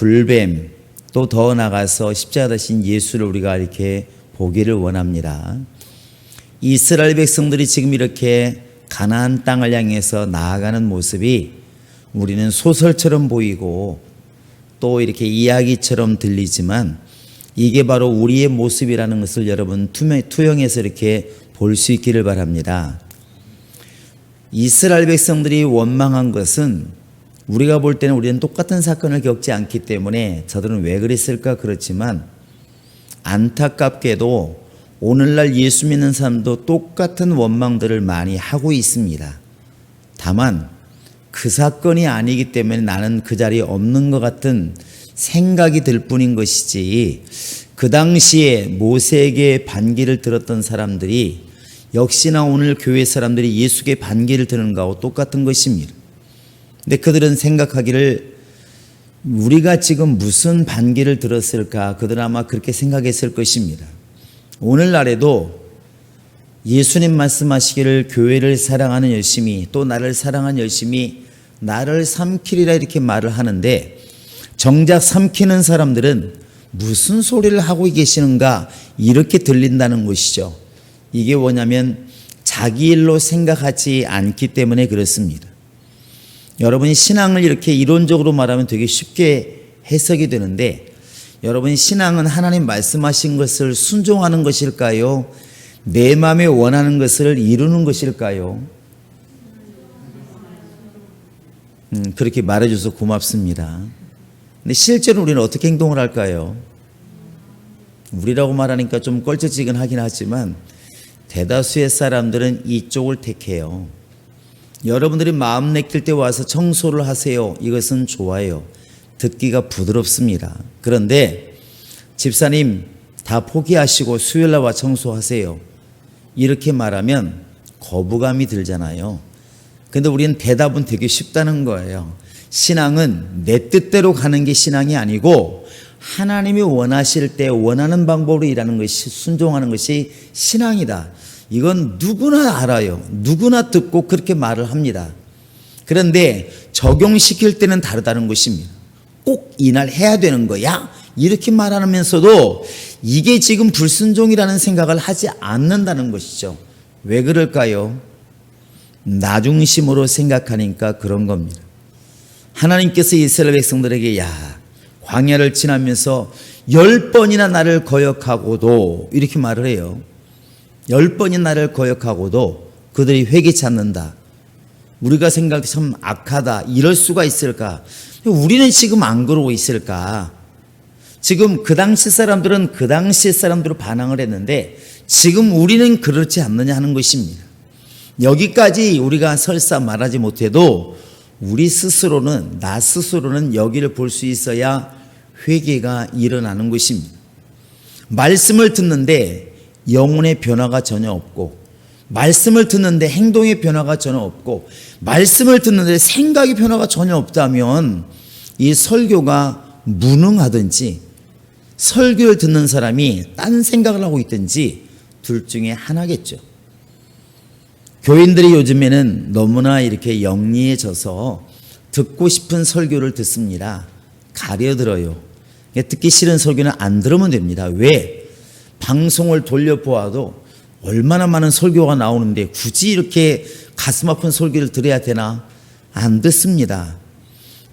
불뱀, 또 더 나가서 십자가 되신 예수를 우리가 이렇게 보기를 원합니다. 이스라엘 백성들이 지금 이렇게 가나안 땅을 향해서 나아가는 모습이 우리는 소설처럼 보이고 또 이렇게 이야기처럼 들리지만 이게 바로 우리의 모습이라는 것을 여러분 투영해서 이렇게 볼 수 있기를 바랍니다. 이스라엘 백성들이 원망한 것은 우리가 볼 때는 우리는 똑같은 사건을 겪지 않기 때문에 저들은 왜 그랬을까 그렇지만 안타깝게도 오늘날 예수 믿는 사람도 똑같은 원망들을 많이 하고 있습니다. 다만 그 사건이 아니기 때문에 나는 그 자리에 없는 것 같은 생각이 들 뿐인 것이지 그 당시에 모세에게 반기를 들었던 사람들이 역시나 오늘 교회 사람들이 예수께 반기를 드는 것하고 똑같은 것입니다. 근데 그들은 생각하기를 우리가 지금 무슨 반기를 들었을까? 그들은 아마 그렇게 생각했을 것입니다. 오늘날에도 예수님 말씀하시기를 교회를 사랑하는 열심히 또 나를 사랑하는 열심히 나를 삼키리라 이렇게 말을 하는데 정작 삼키는 사람들은 무슨 소리를 하고 계시는가 이렇게 들린다는 것이죠. 이게 뭐냐면 자기 일로 생각하지 않기 때문에 그렇습니다. 여러분이 신앙을 이렇게 이론적으로 말하면 되게 쉽게 해석이 되는데 여러분 신앙은 하나님 말씀하신 것을 순종하는 것일까요? 내 마음에 원하는 것을 이루는 것일까요? 그렇게 말해줘서 고맙습니다. 근데 실제로 우리는 어떻게 행동을 할까요? 우리라고 말하니까 좀 껄쩍지근하긴 하지만 대다수의 사람들은 이쪽을 택해요. 여러분들이 마음 내킬 때 와서 청소를 하세요. 이것은 좋아요. 듣기가 부드럽습니다. 그런데 집사님 다 포기하시고 수요일날 와 청소하세요. 이렇게 말하면 거부감이 들잖아요. 근데 우리는 대답은 되게 쉽다는 거예요. 신앙은 내 뜻대로 가는 게 신앙이 아니고 하나님이 원하실 때 원하는 방법으로 일하는 것이 순종하는 것이 신앙이다. 이건 누구나 알아요. 누구나 듣고 그렇게 말을 합니다. 그런데 적용시킬 때는 다르다는 것입니다. 꼭 이날 해야 되는 거야? 이렇게 말하면서도 이게 지금 불순종이라는 생각을 하지 않는다는 것이죠. 왜 그럴까요? 나중심으로 생각하니까 그런 겁니다. 하나님께서 이스라엘 백성들에게 광야를 지나면서 10번이나 나를 거역하고도 이렇게 말을 해요. 10번이 나를 거역하고도 그들이 회개치 않는다. 우리가 생각해 참 악하다. 이럴 수가 있을까? 우리는 지금 안 그러고 있을까? 지금 그 당시 사람들은 그 당시 사람들로 반항을 했는데 지금 우리는 그렇지 않느냐 하는 것입니다. 여기까지 우리가 설사 말하지 못해도 우리 스스로는 나 스스로는 여기를 볼 수 있어야 회개가 일어나는 것입니다. 말씀을 듣는데 영혼의 변화가 전혀 없고 말씀을 듣는데 행동의 변화가 전혀 없고 말씀을 듣는데 생각의 변화가 전혀 없다면 이 설교가 무능하든지 설교를 듣는 사람이 딴 생각을 하고 있든지 둘 중에 하나겠죠. 교인들이 요즘에는 너무나 이렇게 영리해져서 듣고 싶은 설교를 듣습니다. 가려들어요. 듣기 싫은 설교는 안 들으면 됩니다. 왜? 방송을 돌려보아도 얼마나 많은 설교가 나오는데 굳이 이렇게 가슴 아픈 설교를 들어야 되나? 안 듣습니다.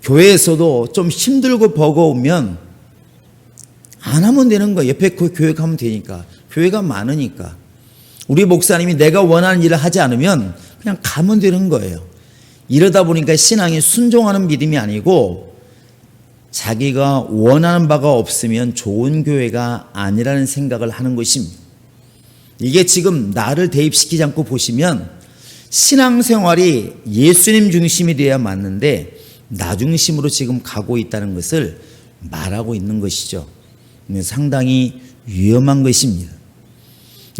교회에서도 좀 힘들고 버거우면 안 하면 되는 거예요. 옆에 그 교회 가면 되니까. 교회가 많으니까. 우리 목사님이 내가 원하는 일을 하지 않으면 그냥 가면 되는 거예요. 이러다 보니까 신앙이 순종하는 믿음이 아니고 자기가 원하는 바가 없으면 좋은 교회가 아니라는 생각을 하는 것입니다. 이게 지금 나를 대입시키지 않고 보시면 신앙생활이 예수님 중심이 되어야 맞는데 나 중심으로 지금 가고 있다는 것을 말하고 있는 것이죠. 상당히 위험한 것입니다.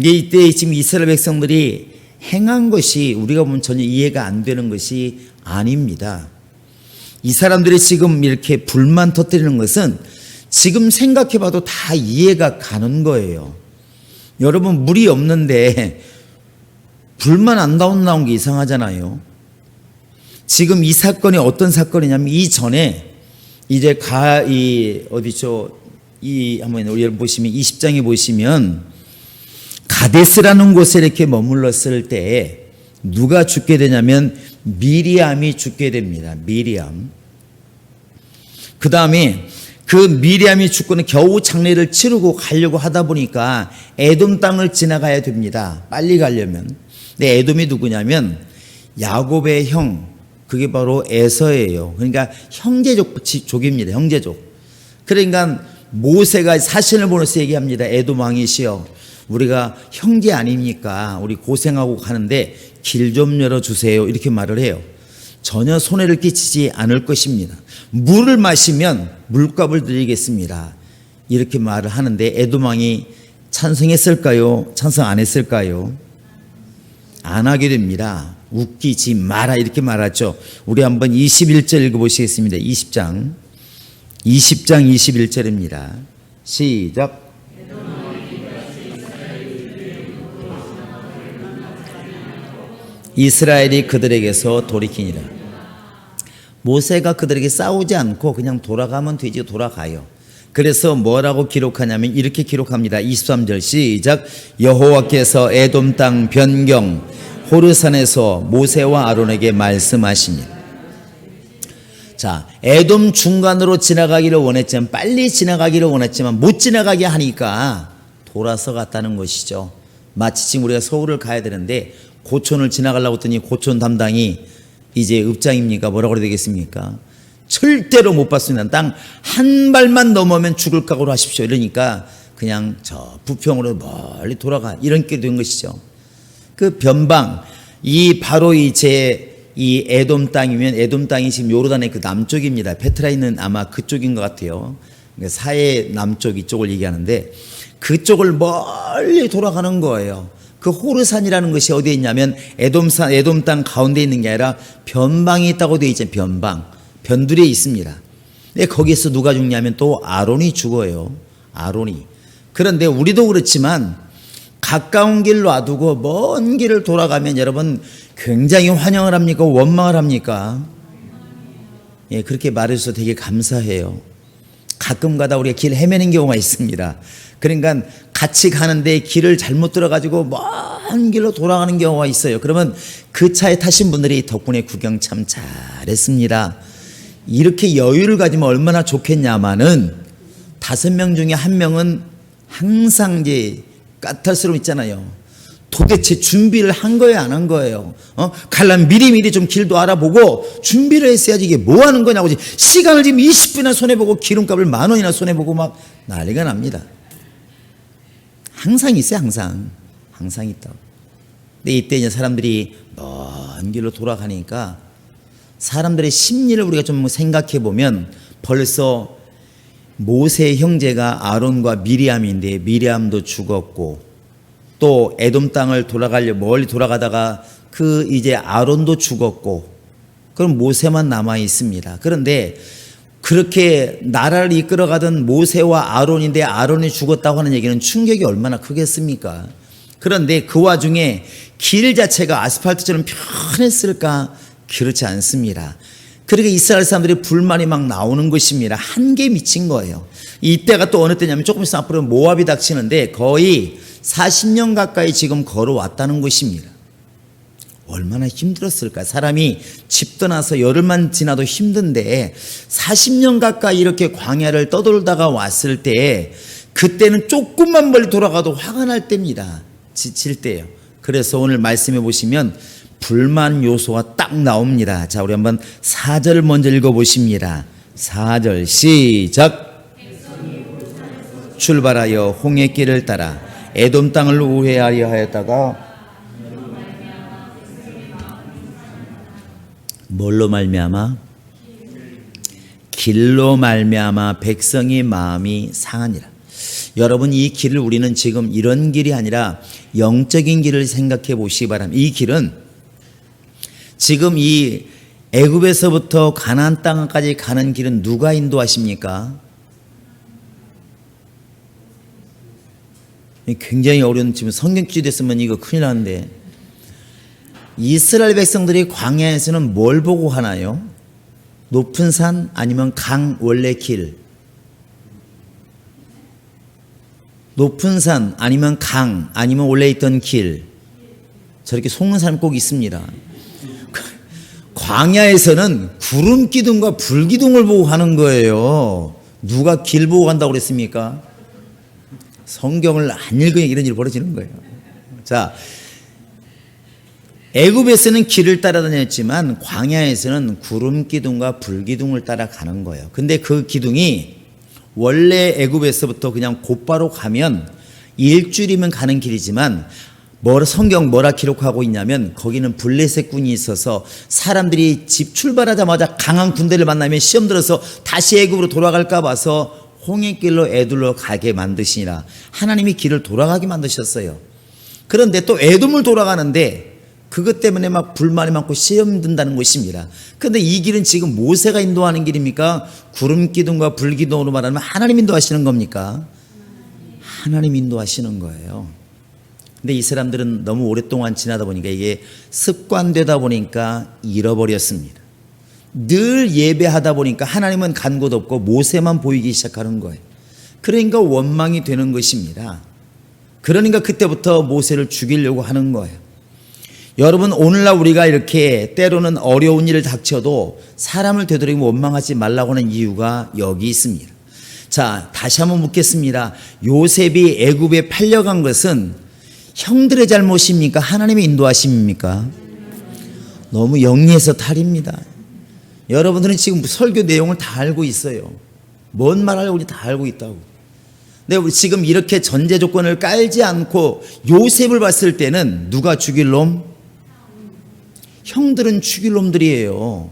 이때 지금 이스라엘 백성들이 행한 것이 우리가 보면 전혀 이해가 안 되는 것이 아닙니다. 이 사람들이 지금 이렇게 불만 터뜨리는 것은 지금 생각해봐도 다 이해가 가는 거예요. 여러분 물이 없는데 불만 안 나온 게 이상하잖아요. 지금 이 사건이 어떤 사건이냐면 이전에 이제 한번 우리 여러분 보시면 20장에 보시면 가데스라는 곳에 이렇게 머물렀을 때 누가 죽게 되냐면 미리암이 죽게 됩니다. 미리암. 그 다음에 그 미리암이 죽고는 겨우 장례를 치르고 가려고 하다 보니까 에돔 땅을 지나가야 됩니다. 빨리 가려면. 근데 에돔이 누구냐면 야곱의 형, 그게 바로 에서예요. 그러니까 형제족입니다. 형제족. 그러니까 모세가 사신을 보내서 얘기합니다. 에돔 왕이시여, 우리가 형제 아닙니까? 우리 고생하고 가는데 길 좀 열어주세요. 이렇게 말을 해요. 전혀 손해를 끼치지 않을 것입니다. 물을 마시면 물값을 드리겠습니다. 이렇게 말을 하는데 에돔 왕이 찬성했을까요? 찬성 안 했을까요? 안 하게 됩니다. 웃기지 마라 이렇게 말하죠. 우리 한번 21절 읽어보시겠습니다. 20장 21절입니다. 시작. 이스라엘이 그들에게서 돌이키니라. 모세가 그들에게 싸우지 않고 그냥 돌아가면 되지, 돌아가요. 그래서 뭐라고 기록하냐면 이렇게 기록합니다. 23절 시작. 여호와께서 에돔 땅 변경 호르산에서 모세와 아론에게 말씀하시니. 자, 에돔 중간으로 지나가기를 원했지만, 빨리 지나가기를 원했지만 못 지나가게 하니까 돌아서 갔다는 것이죠. 마치 지금 우리가 서울을 가야 되는데 고촌을 지나가려고 했더니 고촌 담당이 이제 읍장입니까? 뭐라고 그래야 되겠습니까? 절대로 못 받습니다. 땅 한 발만 넘으면 죽을 각오로 하십시오. 이러니까 그냥 저 부평으로 멀리 돌아가, 이렇게 된 것이죠. 그 변방, 바로 이 에돔 땅이면, 에돔 땅이 지금 요르단의 그 남쪽입니다. 페트라 있는 아마 그쪽인 것 같아요. 사해 남쪽 이쪽을 얘기하는데 그쪽을 멀리 돌아가는 거예요. 그 호르산이라는 것이 어디에 있냐면 에돔 땅 가운데 있는 게 아니라 변방이 있다고 되어 있잖아요. 변두리에 있습니다. 근데 거기서 누가 죽냐면 또 아론이 죽어요. 아론이. 그런데 우리도 그렇지만 가까운 길 놔두고 먼 길을 돌아가면 여러분 굉장히 환영을 합니까? 원망을 합니까? 예, 그렇게 말해줘서 되게 감사해요. 가끔 가다 우리가 길 헤매는 경우가 있습니다. 그러니까 같이 가는데 길을 잘못 들어가지고 먼 길로 돌아가는 경우가 있어요. 그러면 그 차에 타신 분들이 덕분에 구경 참 잘했습니다. 이렇게 여유를 가지면 얼마나 좋겠냐마는 5명 중에 1명은 항상 이제 까탈스러움 있잖아요. 도대체 준비를 한 거예요, 안 한 거예요? 가려면 미리미리 좀 길도 알아보고 준비를 했어야지. 이게 뭐 하는 거냐고. 시간을 지금 20분이나 손해보고 기름값을 10,000원이나 손해보고 막 난리가 납니다. 항상 있어요, 항상 있다고. 근데 이때 이제 사람들이 먼 길로 돌아가니까 사람들의 심리를 우리가 좀 생각해 보면 벌써 모세의 형제가 아론과 미리암인데 미리암도 죽었고 또 에돔 땅을 멀리 돌아가다가 이제 아론도 죽었고 그럼 모세만 남아 있습니다. 그런데 그렇게 나라를 이끌어가던 모세와 아론인데 아론이 죽었다고 하는 얘기는 충격이 얼마나 크겠습니까? 그런데 그 와중에 길 자체가 아스팔트처럼 편했을까? 그렇지 않습니다. 그러니까 이스라엘 사람들이 불만이 막 나오는 것입니다. 한계에 미친 거예요. 이때가 또 어느 때냐면 조금 있으면 앞으로 모압이 닥치는데 거의 40년 가까이 지금 걸어왔다는 것입니다. 얼마나 힘들었을까. 사람이 집 떠나서 열흘만 지나도 힘든데 40년 가까이 이렇게 광야를 떠돌다가 왔을 때 그때는 조금만 멀리 돌아가도 화가 날 때입니다. 지칠 때예요. 그래서 오늘 말씀해 보시면 불만 요소가 딱 나옵니다. 자, 우리 한번 4절 먼저 읽어보십니다. 4절 시작. 출발하여 홍해길을 따라 에돔 땅을 우회하려 하였다가 뭘로 말미암아? 길로 말미암아 백성의 마음이 상하니라. 여러분, 이 길을 우리는 지금 이런 길이 아니라 영적인 길을 생각해 보시기 바랍니다. 이 길은 지금 이 애굽에서부터 가나안 땅까지 가는 길은 누가 인도하십니까? 굉장히 어려운, 지금 성경 기준이 됐으면 이거 큰일 나는데 이스라엘 백성들이 광야에서는 뭘 보고 하나요? 높은 산 아니면 강 원래 길. 높은 산 아니면 강 아니면 원래 있던 길. 저렇게 속는 사람이 꼭 있습니다. 광야에서는 구름 기둥과 불 기둥을 보고 가는 거예요. 누가 길 보고 간다고 그랬습니까? 성경을 안 읽으니 이런 일이 벌어지는 거예요. 자, 애굽에서는 길을 따라다녔지만 광야에서는 구름 기둥과 불 기둥을 따라가는 거예요. 근데 그 기둥이 원래 애굽에서부터 그냥 곧바로 가면 일주일이면 가는 길이지만 성경 뭐라 기록하고 있냐면 거기는 블레셋 군이 있어서 사람들이 집 출발하자마자 강한 군대를 만나면 시험 들어서 다시 애굽으로 돌아갈까 봐서 홍해길로 애둘러 가게 만드시니라. 하나님이 길을 돌아가게 만드셨어요. 그런데 또 애돔을 돌아가는데 그것 때문에 막 불만이 많고 시험 든다는 것입니다. 그런데 이 길은 지금 모세가 인도하는 길입니까? 구름 기둥과 불 기둥으로 말하면 하나님 인도하시는 겁니까? 하나님 인도하시는 거예요. 근데 이 사람들은 너무 오랫동안 지나다 보니까 이게 습관되다 보니까 잃어버렸습니다. 늘 예배하다 보니까 하나님은 간 곳 없고 모세만 보이기 시작하는 거예요. 그러니까 원망이 되는 것입니다. 그러니까 그때부터 모세를 죽이려고 하는 거예요. 여러분, 오늘날 우리가 이렇게 때로는 어려운 일을 닥쳐도 사람을 되도록이면 원망하지 말라고 하는 이유가 여기 있습니다. 자, 다시 한번 묻겠습니다. 요셉이 애굽에 팔려간 것은 형들의 잘못입니까? 하나님의 인도하심입니까? 너무 영리해서 탈입니다. 여러분들은 지금 설교 내용을 다 알고 있어요. 뭔 말하려고 우리 다 알고 있다고. 근데 우리 지금 이렇게 전제 조건을 깔지 않고 요셉을 봤을 때는 누가 죽일 놈? 형들은 죽일 놈들이에요.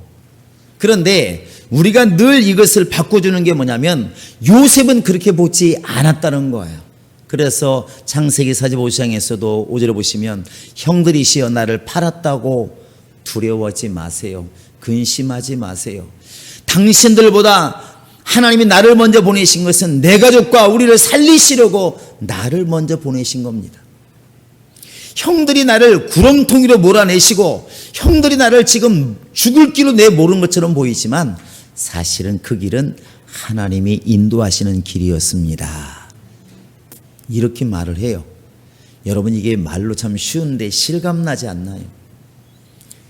그런데 우리가 늘 이것을 바꿔주는 게 뭐냐면 요셉은 그렇게 보지 않았다는 거예요. 그래서 창세기 45장에서도 5절에 보시면 형들이시여 나를 팔았다고 두려워하지 마세요. 근심하지 마세요. 당신들보다 하나님이 나를 먼저 보내신 것은 내 가족과 우리를 살리시려고 나를 먼저 보내신 겁니다. 형들이 나를 구렁텅이로 몰아내시고 형들이 나를 지금 죽을 길로 내모른 것처럼 보이지만 사실은 그 길은 하나님이 인도하시는 길이었습니다. 이렇게 말을 해요. 여러분, 이게 말로 참 쉬운데 실감나지 않나요?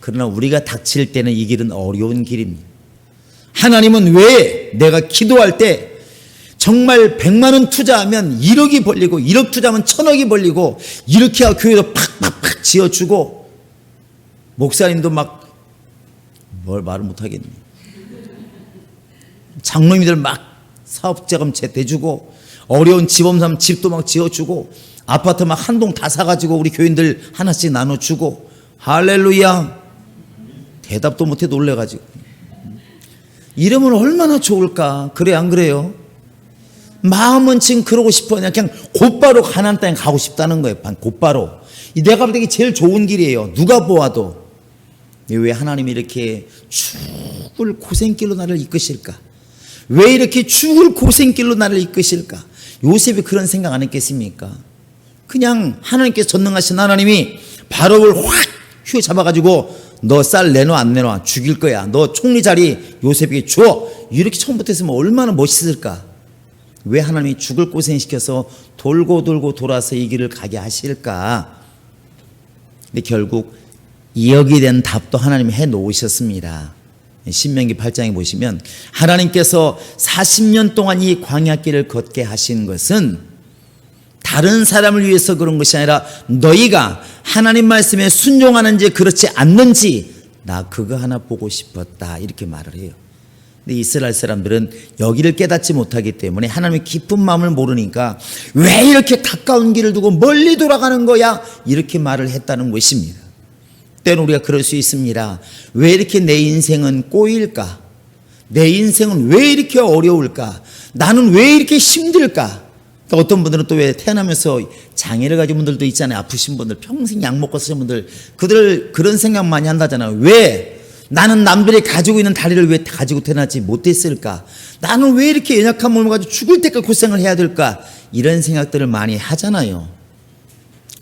그러나 우리가 닥칠 때는 이 길은 어려운 길입니다. 하나님은 왜 내가 기도할 때 정말 100만 원 투자하면 1억이 벌리고 1억 투자하면 1000억이 벌리고 이렇게 하고 교회도 팍팍팍 지어주고 목사님도 막 뭘 말을 못하겠네. 장로님들 막 사업자금 대주고 어려운 집 없는 사람 집도 막 지어주고 아파트 막 한 동 다 사가지고 우리 교인들 하나씩 나눠주고 할렐루야. 대답도 못해 놀래가지고. 이러면 얼마나 좋을까? 그래 안 그래요? 마음은 지금 그러고 싶어. 그냥 곧바로 가나안 땅에 가고 싶다는 거예요. 곧바로. 내가 볼 때 이게 제일 좋은 길이에요. 누가 보아도. 왜 하나님이 이렇게 죽을 고생길로 나를 이끄실까? 왜 이렇게 죽을 고생길로 나를 이끄실까? 요셉이 그런 생각 안 했겠습니까? 그냥 하나님께서 전능하신 하나님이 바로를 확 휘어잡아가지고 너 쌀 내놔 안 내놔 죽일 거야. 너 총리 자리 요셉에게 줘. 이렇게 처음부터 했으면 얼마나 멋있을까? 왜 하나님이 죽을 고생시켜서 돌고 돌고 돌아서 이 길을 가게 하실까? 근데 결국 이역이 된 답도 하나님이 해놓으셨습니다. 신명기 8장에 보시면 하나님께서 40년 동안 이 광야길을 걷게 하신 것은 다른 사람을 위해서 그런 것이 아니라 너희가 하나님 말씀에 순종하는지 그렇지 않는지 나 그거 하나 보고 싶었다 이렇게 말을 해요. 근데 이스라엘 사람들은 여기를 깨닫지 못하기 때문에 하나님의 깊은 마음을 모르니까 왜 이렇게 가까운 길을 두고 멀리 돌아가는 거야 이렇게 말을 했다는 것입니다. 때는 우리가 그럴 수 있습니다. 왜 이렇게 내 인생은 꼬일까? 내 인생은 왜 이렇게 어려울까? 나는 왜 이렇게 힘들까? 어떤 분들은 또 왜 태어나면서 장애를 가진 분들도 있잖아요. 아프신 분들, 평생 약 먹고 쓰신 분들, 그들 그런 생각 많이 한다잖아요. 왜? 나는 남들이 가지고 있는 다리를 왜 가지고 태어나지 못했을까? 나는 왜 이렇게 연약한 몸을 가지고 죽을 때까지 고생을 해야 될까? 이런 생각들을 많이 하잖아요.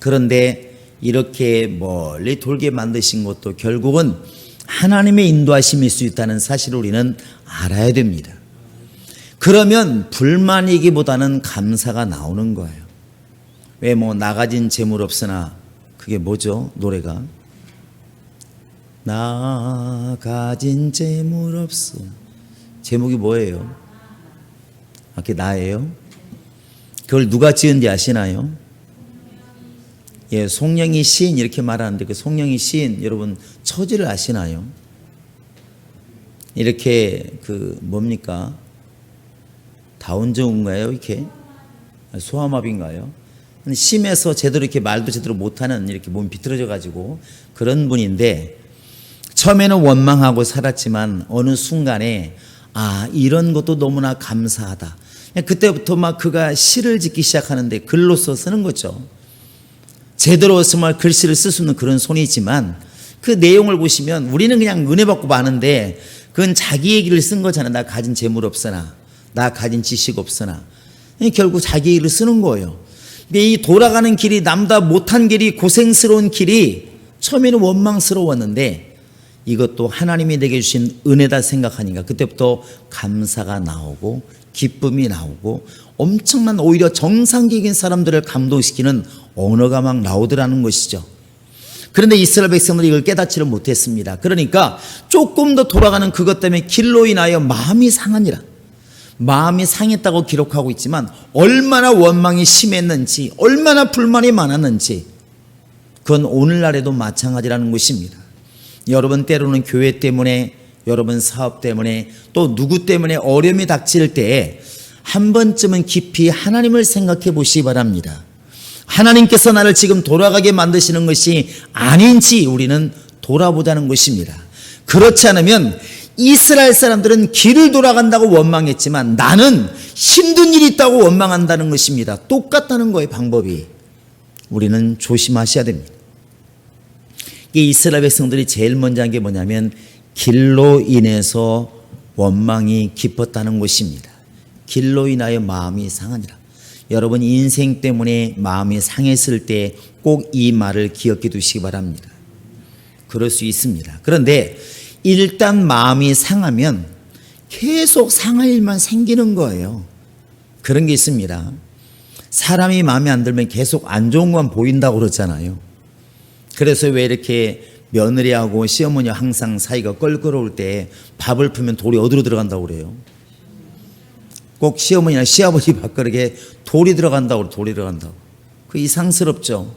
그런데 이렇게 멀리 돌게 만드신 것도 결국은 하나님의 인도하심일 수 있다는 사실을 우리는 알아야 됩니다. 그러면 불만이기보다는 감사가 나오는 거예요. 왜 나 가진 재물 없으나, 그게 뭐죠? 노래가 나 가진 재물 없어. 제목이 뭐예요? 그게 나예요? 그걸 누가 지은지 아시나요? 예, 송영이 시인 이렇게 말하는데, 그 송영이 시인 여러분 처지를 아시나요? 이렇게 뭡니까? 다운증후인가요? 이렇게 소아마비인가요? 심해서 제대로 이렇게 말도 제대로 못하는, 이렇게 몸이 비틀어져 가지고 그런 분인데, 처음에는 원망하고 살았지만 어느 순간에 이런 것도 너무나 감사하다. 그때부터 막 그가 시를 짓기 시작하는데, 글로써 쓰는 거죠. 제대로 정말 글씨를 쓸 수 있는 그런 손이지만, 그 내용을 보시면 우리는 그냥 은혜 받고 마는데, 그건 자기 얘기를 쓴 거잖아요. 나 가진 재물 없으나, 나 가진 지식 없으나. 결국 자기 얘기를 쓰는 거예요. 근데 이 돌아가는 길이, 남다 못한 길이, 고생스러운 길이 처음에는 원망스러웠는데, 이것도 하나님이 내게 주신 은혜다 생각하니까 그때부터 감사가 나오고 기쁨이 나오고, 엄청난, 오히려 정상적인 사람들을 감동시키는 언어가 막 나오더라는 것이죠. 그런데 이스라엘 백성들이 이걸 깨닫지를 못했습니다. 그러니까 조금 더 돌아가는 그것 때문에 길로 인하여 마음이 상하니라. 마음이 상했다고 기록하고 있지만, 얼마나 원망이 심했는지, 얼마나 불만이 많았는지, 그건 오늘날에도 마찬가지라는 것입니다. 여러분, 때로는 교회 때문에, 여러분 사업 때문에, 또 누구 때문에 어려움이 닥칠 때에 한 번쯤은 깊이 하나님을 생각해 보시기 바랍니다. 하나님께서 나를 지금 돌아가게 만드시는 것이 아닌지 우리는 돌아보자는 것입니다. 그렇지 않으면 이스라엘 사람들은 길을 돌아간다고 원망했지만, 나는 힘든 일이 있다고 원망한다는 것입니다. 똑같다는 거예요, 방법이. 우리는 조심하셔야 됩니다. 이 이스라엘 백성들이 제일 먼저 한 게 뭐냐면, 길로 인해서 원망이 깊었다는 것입니다. 길로 인하여 마음이 상하니라. 여러분, 인생 때문에 마음이 상했을 때 꼭 이 말을 기억해 두시기 바랍니다. 그럴 수 있습니다. 그런데 일단 마음이 상하면 계속 상할 일만 생기는 거예요. 그런 게 있습니다. 사람이 마음에 안 들면 계속 안 좋은 것만 보인다고 그러잖아요. 그래서 왜 이렇게 며느리하고 시어머니와 항상 사이가 껄끄러울 때 밥을 풀면 돌이 어디로 들어간다고 그래요? 꼭 시어머니나 시아버지 밥그릇에 돌이 들어간다고, 돌이 들어간다고. 그 이상스럽죠.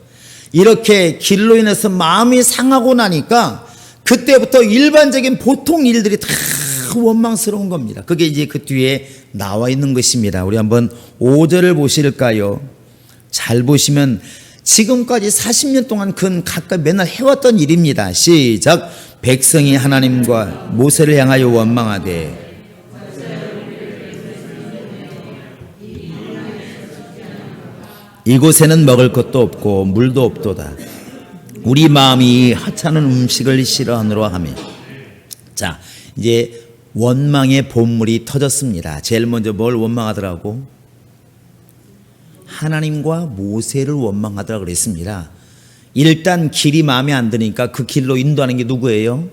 이렇게 길로 인해서 마음이 상하고 나니까 그때부터 일반적인 보통 일들이 다 원망스러운 겁니다. 그게 이제 그 뒤에 나와 있는 것입니다. 우리 한번 5절을 보실까요? 잘 보시면 지금까지 40년 동안 그는 가까이 맨날 해왔던 일입니다. 시작. 백성이 하나님과 모세를 향하여 원망하되, 이곳에는 먹을 것도 없고 물도 없도다. 우리 마음이 하찮은 음식을 싫어하노라 하며. 자, 이제 원망의 본물이 터졌습니다. 제일 먼저 뭘 원망하더라고? 하나님과 모세를 원망하더라 그랬습니다. 일단 길이 마음에 안 드니까 그 길로 인도하는 게 누구예요?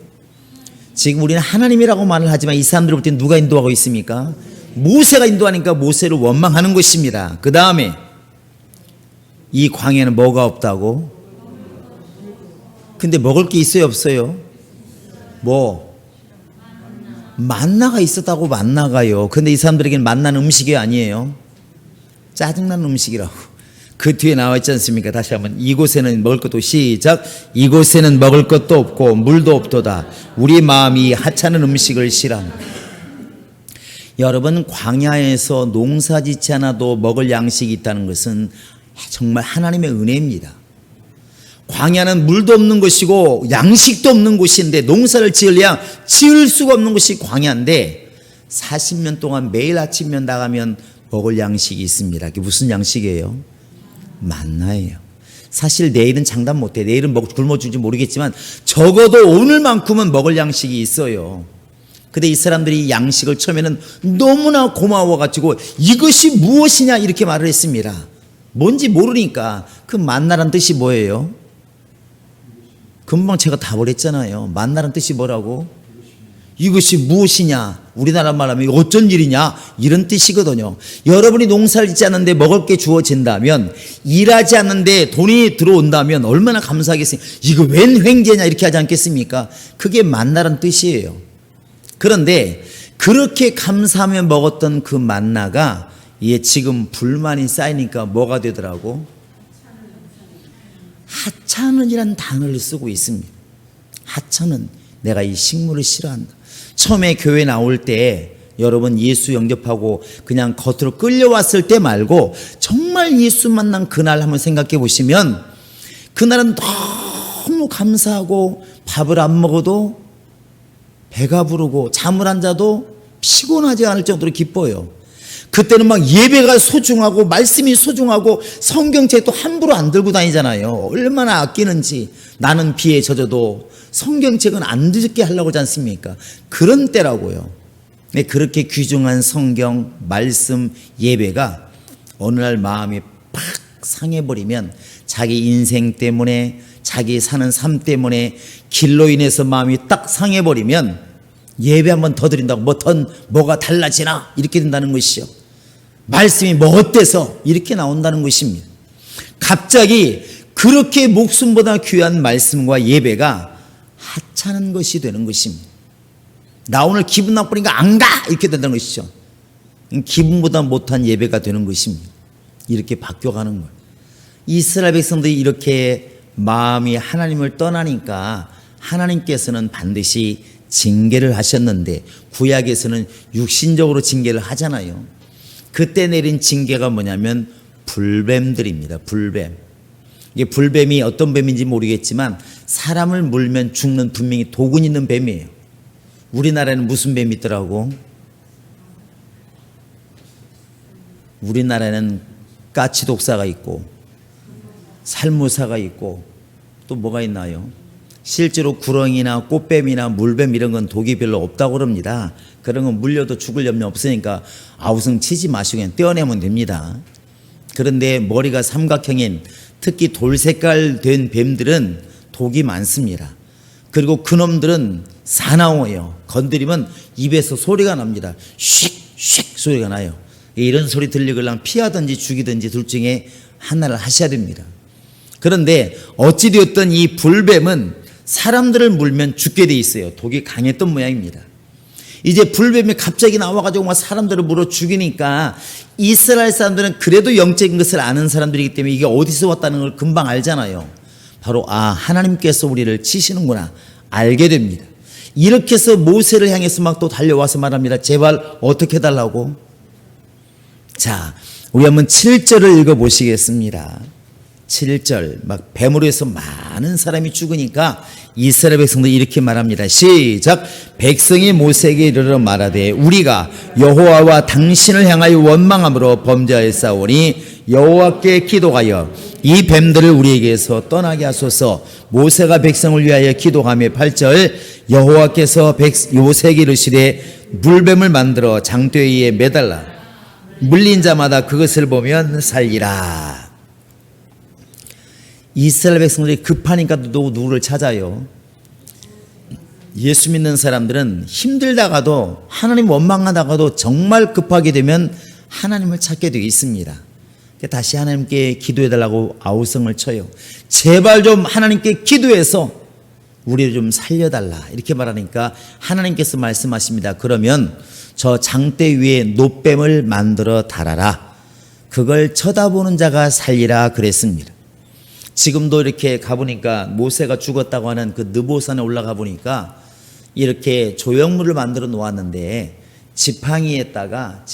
지금 우리는 하나님이라고 말을 하지만 이 사람들 볼 때 누가 인도하고 있습니까? 모세가 인도하니까 모세를 원망하는 것입니다. 그 다음에 이 광야에는 뭐가 없다고? 근데 먹을 게 있어요, 없어요? 뭐? 만나가 있었다고. 만나가요. 근데 이 사람들에게는 만나는 음식이 아니에요. 짜증나는 음식이라고. 그 뒤에 나와 있지 않습니까? 다시 한번. 이곳에는 먹을 것도, 시작. 이곳에는 먹을 것도 없고 물도 없도다. 우리 마음이 하찮은 음식을 싫어한다. 여러분, 광야에서 농사 짓지 않아도 먹을 양식이 있다는 것은 정말 하나님의 은혜입니다. 광야는 물도 없는 곳이고 양식도 없는 곳인데, 농사를 지으려야 지을 수가 없는 곳이 광야인데 40년 동안 매일 아침면 나가면 먹을 양식이 있습니다. 그게 무슨 양식이에요? 만나예요. 사실 내일은 장담 못해. 내일은 굶어 죽을지 모르겠지만 적어도 오늘만큼은 먹을 양식이 있어요. 근데 이 사람들이 양식을 처음에는 너무나 고마워가지고 이것이 무엇이냐 이렇게 말을 했습니다. 뭔지 모르니까. 그 만나란 뜻이 뭐예요? 금방 제가 다 버렸잖아요. 만나는 뜻이 뭐라고? 이것이 무엇이냐? 우리나라 말하면 어쩐 일이냐? 이런 뜻이거든요. 여러분이 농사를 짓지 않는데 먹을 게 주어진다면, 일하지 않는데 돈이 들어온다면 얼마나 감사하겠습니까? 이거 웬 횡재냐? 이렇게 하지 않겠습니까? 그게 만나라는 뜻이에요. 그런데 그렇게 감사하며 먹었던 그 만나가 지금 불만이 쌓이니까 뭐가 되더라고? 하찮은이라는 단어를 쓰고 있습니다. 하찮은, 내가 이 식물을 싫어한다. 처음에 교회 나올 때 여러분 예수 영접하고 그냥 겉으로 끌려왔을 때 말고 정말 예수 만난 그날 한번 생각해 보시면, 그날은 너무 감사하고 밥을 안 먹어도 배가 부르고 잠을 안 자도 피곤하지 않을 정도로 기뻐요. 그때는 막 예배가 소중하고 말씀이 소중하고 성경책도 함부로 안 들고 다니잖아요. 얼마나 아끼는지. 나는 비에 젖어도 성경책은 안 듣게 하려고 하지 않습니까? 그런 때라고요. 그렇게 귀중한 성경, 말씀, 예배가 어느 날 마음이 팍 상해버리면, 자기 인생 때문에, 자기 사는 삶 때문에 길로 인해서 마음이 딱 상해버리면 예배 한 번 더 드린다고 뭐가 달라지나? 이렇게 된다는 것이죠. 말씀이 뭐 어때서? 이렇게 나온다는 것입니다. 갑자기 그렇게 목숨보다 귀한 말씀과 예배가 하찮은 것이 되는 것입니다. 나 오늘 기분 나쁘니까 안 가! 이렇게 된다는 것이죠. 기분보다 못한 예배가 되는 것입니다. 이렇게 바뀌어가는 거예요. 이스라엘 백성들이 이렇게 마음이 하나님을 떠나니까 하나님께서는 반드시 징계를 하셨는데, 구약에서는 육신적으로 징계를 하잖아요. 그때 내린 징계가 뭐냐면 불뱀들입니다. 불뱀. 이게 불뱀이 어떤 뱀인지 모르겠지만 사람을 물면 죽는 분명히 독은 있는 뱀이에요. 우리나라에는 무슨 뱀이 있더라고? 우리나라에는 까치독사가 있고 살무사가 있고 또 뭐가 있나요? 실제로 구렁이나 꽃뱀이나 물뱀 이런 건 독이 별로 없다고 그럽니다. 그런 건 물려도 죽을 염려 없으니까 아우성 치지 마시고 그냥 떼어내면 됩니다. 그런데 머리가 삼각형인, 특히 돌 색깔 된 뱀들은 독이 많습니다. 그리고 그놈들은 사나워요. 건드리면 입에서 소리가 납니다. 슉슉 소리가 나요. 이런 소리 들리걸랑 피하든지 죽이든지 둘 중에 하나를 하셔야 됩니다. 그런데 어찌되었든 이 불뱀은 사람들을 물면 죽게 돼 있어요. 독이 강했던 모양입니다. 이제 불뱀이 갑자기 나와가지고 막 사람들을 물어 죽이니까 이스라엘 사람들은 그래도 영적인 것을 아는 사람들이기 때문에 이게 어디서 왔다는 걸 금방 알잖아요. 바로 하나님께서 우리를 치시는구나 알게 됩니다. 이렇게 해서 모세를 향해서 막 또 달려와서 말합니다. 제발 어떻게 해달라고? 자, 우리 한번 7절을 읽어보시겠습니다. 7절, 막 뱀으로 해서 많은 사람이 죽으니까 이스라엘 백성들이 이렇게 말합니다. 시작. 백성이 모세에게 이르러 말하되 우리가 여호와와 당신을 향하여 원망함으로 범죄하였사오니 여호와께 기도하여 이 뱀들을 우리에게서 떠나게 하소서. 모세가 백성을 위하여 기도하며 8절, 여호와께서 모세에게 이르시되 물뱀을 만들어 장대 위에 매달라 물린 자마다 그것을 보면 살리라. 이스라엘 백성들이 급하니까 또 누구를 찾아요? 예수 믿는 사람들은 힘들다가도, 하나님 원망하다가도 정말 급하게 되면 하나님을 찾게 되어 있습니다. 다시 하나님께 기도해달라고 아우성을 쳐요. 제발 좀 하나님께 기도해서 우리를 좀 살려달라 이렇게 말하니까 하나님께서 말씀하십니다. 그러면 저 장대 위에 놋뱀을 만들어 달아라. 그걸 쳐다보는 자가 살리라 그랬습니다. 지금도 이렇게 가보니까 모세가 죽었다고 하는 그 느보산에 올라가 보니까 이렇게 조형물을 만들어 놓았는데 지팡이에다가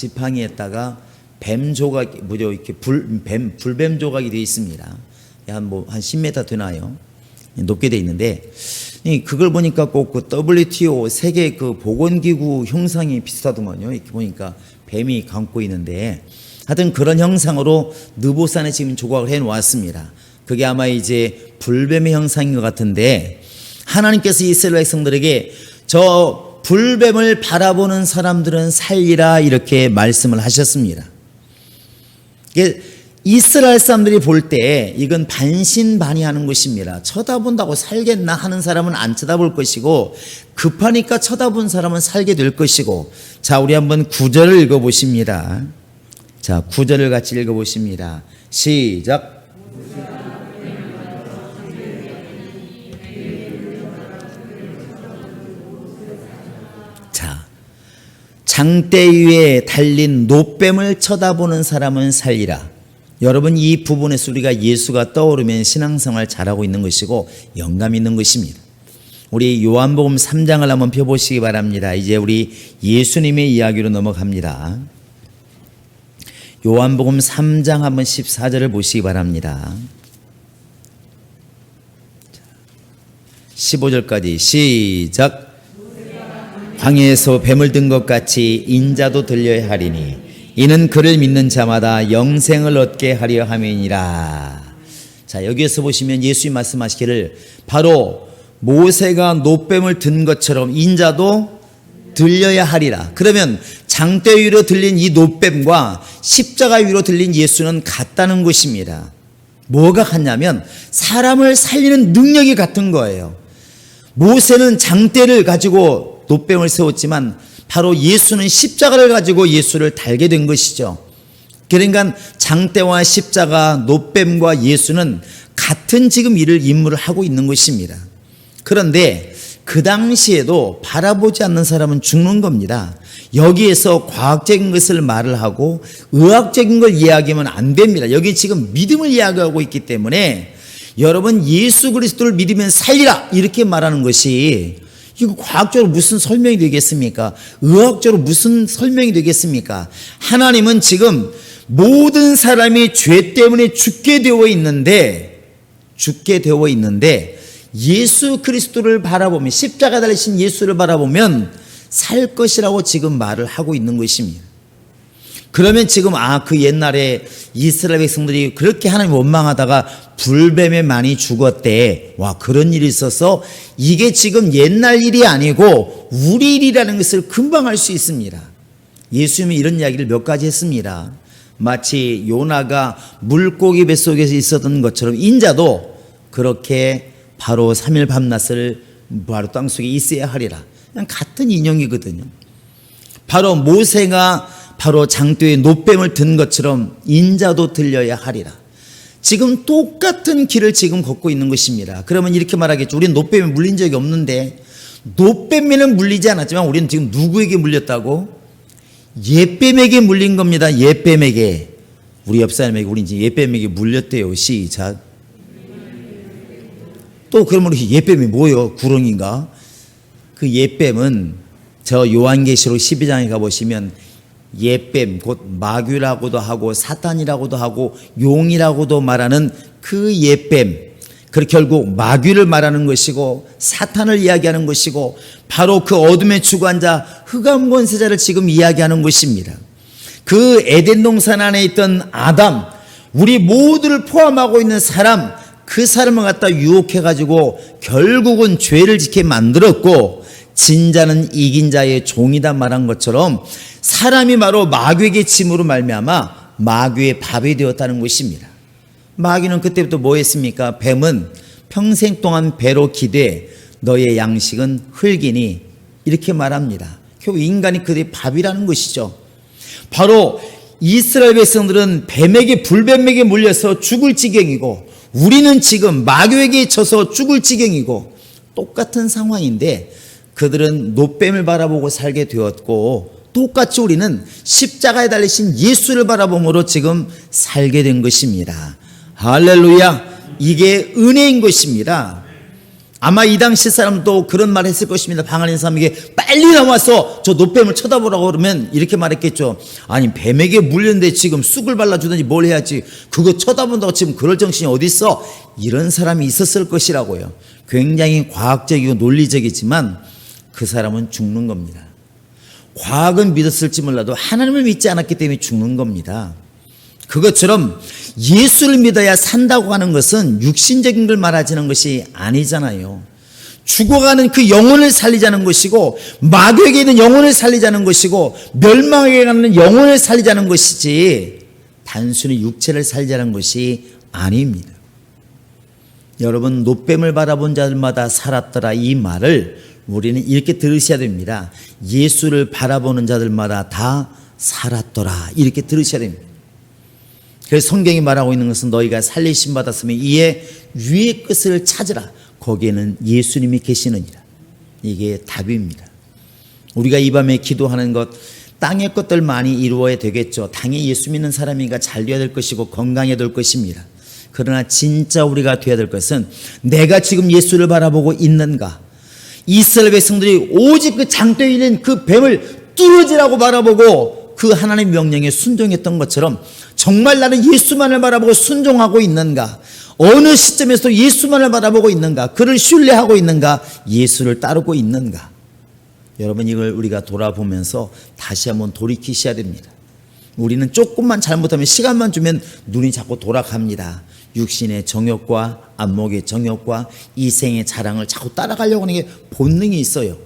뱀 조각, 이렇게 불뱀 조각이 되어 있습니다. 한 10m 되나요? 높게 되어 있는데, 그걸 보니까 꼭 그 WTO 세계 그 보건기구 형상이 비슷하더만요. 이렇게 보니까 뱀이 감고 있는데, 하여튼 그런 형상으로 느보산에 지금 조각을 해 놓았습니다. 그게 아마 이제 불뱀의 형상인 것 같은데, 하나님께서 이스라엘 백성들에게 저 불뱀을 바라보는 사람들은 살리라 이렇게 말씀을 하셨습니다. 이스라엘 사람들이 볼 때 이건 반신반의하는 것입니다. 쳐다본다고 살겠나 하는 사람은 안 쳐다볼 것이고, 급하니까 쳐다본 사람은 살게 될 것이고. 자, 우리 한번 9절을 읽어보십니다. 자, 9절을 같이 읽어보십니다. 시작. 자, 장대 위에 달린 노뱀을 쳐다보는 사람은 살리라. 여러분, 이 부분에서 우리가 예수가 떠오르면 신앙생활 잘하고 있는 것이고 영감 있는 것입니다. 우리 요한복음 3장을 한번 펴보시기 바랍니다. 이제 우리 예수님의 이야기로 넘어갑니다. 요한복음 3장 한번 14절을 보시기 바랍니다. 15절까지 시작. 광야에서 뱀을 든 것 같이 인자도 들려야 하리니 이는 그를 믿는 자마다 영생을 얻게 하려 함이니라. 자, 여기에서 보시면 예수님 말씀하시기를 바로 모세가 노뱀을 든 것처럼 인자도 들려야 하리라. 그러면 장대 위로 들린 이 노뱀과 십자가 위로 들린 예수는 같다는 것입니다. 뭐가 같냐면 사람을 살리는 능력이 같은 거예요. 모세는 장대를 가지고 노뱀을 세웠지만 바로 예수는 십자가를 가지고 예수를 달게 된 것이죠. 그러니까 장대와 십자가, 노뱀과 예수는 같은 지금 임무를 하고 있는 것입니다. 그런데 그 당시에도 바라보지 않는 사람은 죽는 겁니다. 여기에서 과학적인 것을 말을 하고 의학적인 걸 이야기하면 안 됩니다. 여기 지금 믿음을 이야기하고 있기 때문에 여러분, 예수 그리스도를 믿으면 살리라 이렇게 말하는 것이 이거 과학적으로 무슨 설명이 되겠습니까? 의학적으로 무슨 설명이 되겠습니까? 하나님은 지금 모든 사람이 죄 때문에 죽게 되어 있는데 예수 그리스도를 바라보면, 십자가 달리신 예수를 바라보면 살 것이라고 지금 말을 하고 있는 것입니다. 그러면 지금 그 옛날에 이스라엘 백성들이 그렇게 하나님 원망하다가 불뱀에 많이 죽었대. 와, 그런 일이 있어서 이게 지금 옛날 일이 아니고 우리 일이라는 것을 금방 알 수 있습니다. 예수님이 이런 이야기를 몇 가지 했습니다. 마치 요나가 물고기 뱃속에서 있었던 것처럼 인자도 그렇게 바로 3일 밤낮을 바로 땅속에 있어야 하리라. 그냥 같은 인용이거든요. 바로 모세가 바로 장대에 노뱀을 든 것처럼 인자도 들려야 하리라. 지금 똑같은 길을 지금 걷고 있는 것입니다. 그러면 이렇게 말하겠죠. 우리는 노뱀에 물린 적이 없는데, 노뱀에는 물리지 않았지만 우리는 지금 누구에게 물렸다고? 옛뱀에게 물린 겁니다. 옛뱀에게. 우리 옆 사람에게 우리 이제 옛뱀에게 물렸대요. 시작. 또 그러면 옛뱀이 뭐예요? 구렁인가? 그 옛뱀은 저 요한계시록 12장에 가보시면 옛뱀, 곧 마귀라고도 하고 사탄이라고도 하고 용이라고도 말하는 그 옛뱀, 그 결국 마귀를 말하는 것이고 사탄을 이야기하는 것이고 바로 그 어둠의 주관자 흑암 권세자를 지금 이야기하는 것입니다. 그 에덴 동산 안에 있던 아담, 우리 모두를 포함하고 있는 사람, 그 사람을 갖다 유혹해가지고 결국은 죄를 짓게 만들었고, 진자는 이긴 자의 종이다 말한 것처럼 사람이 바로 마귀에게 짐으로 말미암아 마귀의 밥이 되었다는 것입니다. 마귀는 그때부터 뭐 했습니까? 뱀은 평생 동안 배로 기대 너의 양식은 흙이니 이렇게 말합니다. 결국 인간이 그들의 밥이라는 것이죠. 바로 이스라엘 백성들은 뱀에게, 불뱀에게 물려서 죽을 지경이고 우리는 지금 마귀에게 쳐서 죽을 지경이고 똑같은 상황인데 그들은 노뱀을 바라보고 살게 되었고 똑같이 우리는 십자가에 달리신 예수를 바라봄으로 지금 살게 된 것입니다. 할렐루야. 이게 은혜인 것입니다. 아마 이 당시 사람도 그런 말 했을 것입니다. 방안인 사람에게 빨리 나와서 저 노뱀을 쳐다보라고 그러면 이렇게 말했겠죠. 아니, 뱀에게 물렸는데 지금 쑥을 발라주든지 뭘 해야지, 그거 쳐다본다고 지금 그럴 정신이 어디 있어? 이런 사람이 있었을 것이라고요. 굉장히 과학적이고 논리적이지만 그 사람은 죽는 겁니다. 과학은 믿었을지 몰라도 하나님을 믿지 않았기 때문에 죽는 겁니다. 그것처럼 예수를 믿어야 산다고 하는 것은 육신적인 걸 말하자는 것이 아니잖아요. 죽어가는 그 영혼을 살리자는 것이고 마귀에게 있는 영혼을 살리자는 것이고 멸망에 가는 영혼을 살리자는 것이지 단순히 육체를 살자는 것이 아닙니다. 여러분, 놋뱀을 바라본 자들마다 살았더라, 이 말을 우리는 이렇게 들으셔야 됩니다. 예수를 바라보는 자들마다 다 살았더라, 이렇게 들으셔야 됩니다. 그래서 성경이 말하고 있는 것은 너희가 살리심 받았으면 이에 위의 끝을 찾으라, 거기에는 예수님이 계시느니라. 이게 답입니다. 우리가 이 밤에 기도하는 것, 땅의 것들 많이 이루어야 되겠죠. 당연히 예수 믿는 사람이니까 잘 되어야 될 것이고 건강해야 될 것입니다. 그러나 진짜 우리가 되어야 될 것은 내가 지금 예수를 바라보고 있는가? 이스라엘 백성들이 오직 그 장대에 있는 그 뱀을 뚫어지라고 바라보고 그 하나님의 명령에 순종했던 것처럼 정말 나는 예수만을 바라보고 순종하고 있는가? 어느 시점에서 예수만을 바라보고 있는가? 그를 신뢰하고 있는가? 예수를 따르고 있는가? 여러분, 이걸 우리가 돌아보면서 다시 한번 돌이키셔야 됩니다. 우리는 조금만 잘못하면, 시간만 주면 눈이 자꾸 돌아갑니다. 육신의 정욕과 안목의 정욕과 이생의 자랑을 자꾸 따라가려고 하는 게 본능이 있어요.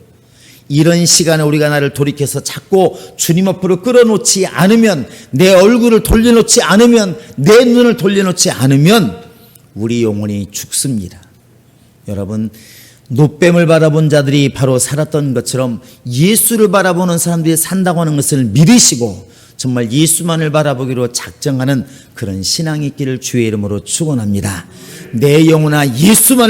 이런 시간에 우리가 나를 돌이켜서 자꾸 주님 앞으로 끌어놓지 않으면, 내 얼굴을 돌려놓지 않으면, 내 눈을 돌려놓지 않으면 우리 영혼이 죽습니다. 여러분, 놋뱀을 바라본 자들이 바로 살았던 것처럼 예수를 바라보는 사람들이 산다고 하는 것을 믿으시고 정말 예수만을 바라보기로 작정하는 그런 신앙이 있기를 주의 이름으로 축원합니다. 내 영혼아, 예수만을